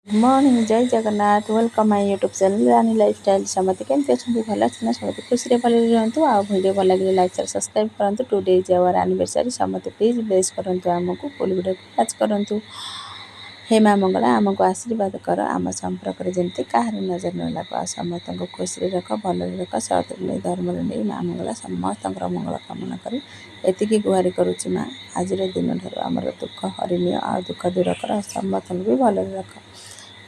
Morning जय Jagannath welcome my YouTube channel Rani lifestyle समस्त केमती अच्छा भल अच्छे समस्त खुशी भले रुहतु आ वीडियो भल लगे लाइक शेयर सब्सक्राइब करूँ। टू डेज आवर एनिवर्सरी समस्त प्लीज ब्लेस करूँ आमको फुल वीडियो वाच करूँ। हे माँ मंगला आमको आशीर्वाद कर आम संपर्क जमी कहार नजर न लग समस्त खुशी रख भल रख सत धर्म नहीं माँ मंगला समस्त मंगल कामना कर एति गुहारि करुच्ची माँ आज दिन ठार आमर दुख हरिनी आ दुख दूर कर समस्त भी भल रख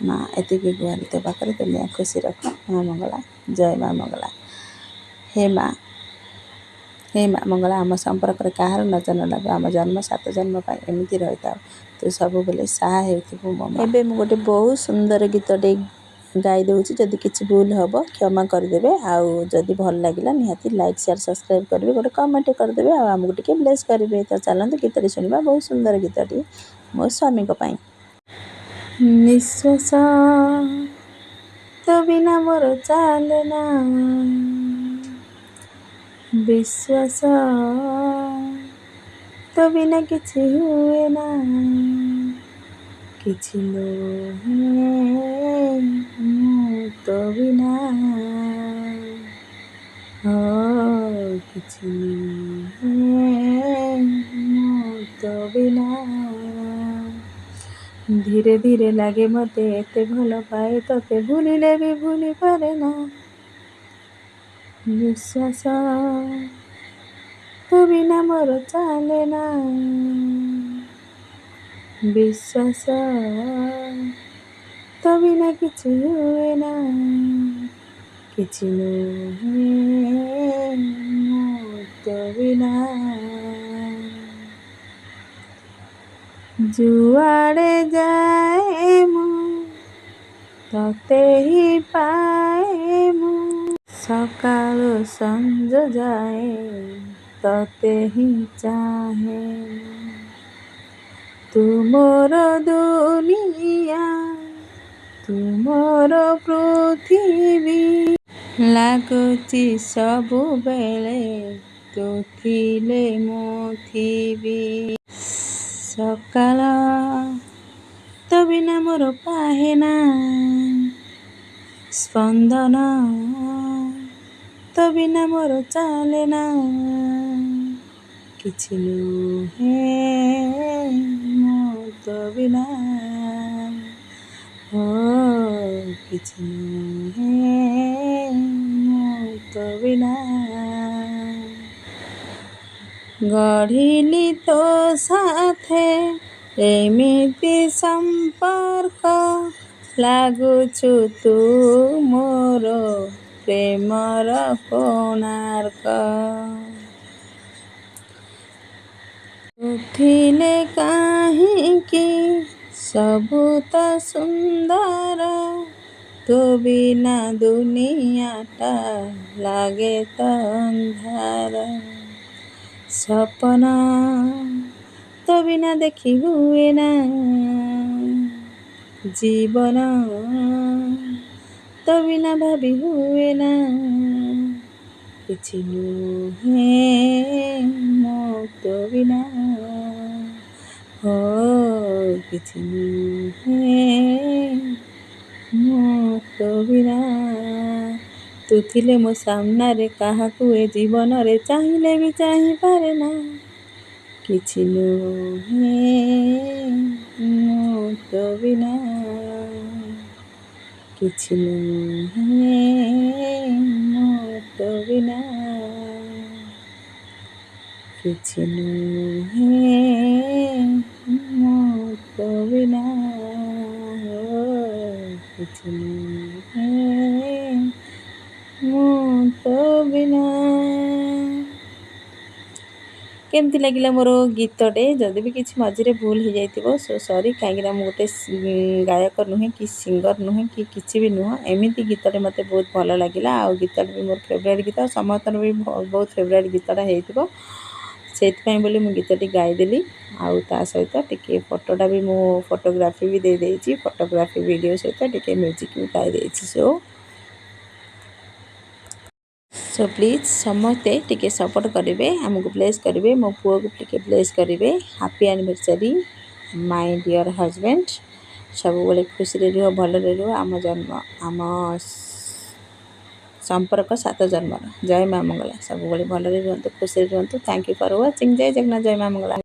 माँ एति गुहारि तो पाखे दुनिया खुशी रख माँ मंगला जय माँ मंगला। हे माँ मंगला आम संपर्क कहार नजर न लग आम जन्म 7 जन्म एमती रही था तू सब बेले साहा हो मो गोटे बहुत सुंदर गीतटे गाई दूसरी जदि किसी भूल हम क्षमा करदे आदि भल लगे निहाती लाइक शेयर सब्सक्राइब करेंगे गोटे कमेंट करदे आमको टी ब्लेस करेंगे। तो चलते गीतटी शुणा बहुत सुंदर गीतटी मो स्वामी निश्वास तो बिना मोर चले ना विश्वास तो बिना किछि हुए ना किछि नुहे तो बिना किछि नुहे तो बिना धीरे धीरे लगे मते एते भल पाए तोते भूलिले भी भूली पारे ना विश्वास तो बिना मोर चले ना विश्वास तो बिना किछि हुए ना किछि नुहे तो बिना जुआड़े जाए मु तते ही पाए मु सकाळु संज जाए तते ही चाहे तू मोर दुनिया तू मोर पृथ्वी लागुची सबु बेले तू थिले मु थिबी सकाळ तो बिना मोर पाहेना स्पंदन तो बिना मोर चले ना किछि नुहे तो बिना किछि नुहे तो बिना गढ़िली तो साथे एमिति संपर्क लागुछु तू मोर प्रेमर कोणार्क उठिले काहींकि सबु तो सुंदर तो बिना दुनियाटा लागे तो अंधार सपना तो बिना देखी हुए ना जीवन तो बिना भाभी हुए ना किछि नुहे तो बिना किछि नुहे तो बिना तू थिले मो सामने काहाकू ए जीवन रे चाहिए भी चाहि पारे ना किछि नुहे तो बिना किछि नुहे तो बिना किछि नुहे तो बिना किछि नुहे तो बिना। केमती लगिला मोर गीतटे जदि भी किसी मझे भूल हो जाइए सो सॉरी कहीं गोटे गायक नुहे कि सिंगर नुहे कि किसी भी नुह एमती गीतटे मत बहुत भल लगे आ गीतटे भी मोर फेवरेट गीत समस्त भी बहुत फेवरेट गीतटा होती बोली मु गीतटी गाईदेली आ सहित टिके फोटोटा भी मु फोटोग्राफी भी दे देछि फोटोग्राफी वीडियो सहित टिके म्यूजिक भी गाई देछि सो प्लीज समस्ते टिके सपोर्ट करेंगे आमको ब्लेस करेंगे मो पुओ को टिके ब्लेस करेंगे happy anniversary my dear husband ସବୁବେଳେ ଖୁସିରେ ରୁହ, ଭଲରେ ରୁହ। ଆମ ସମ୍ପର୍କ 7 ଜନ୍ମର। ଜୟ ମା ମଙ୍ଗଳା। ସବୁବେଳେ ଭଲରେ ରୁହନ୍ତୁ, ଖୁସିରେ ରୁହନ୍ତୁ। Thank you for watching. ଜୟ ଜଗନ୍ନାଥ, ଜୟ ମା ମଙ୍ଗଳା।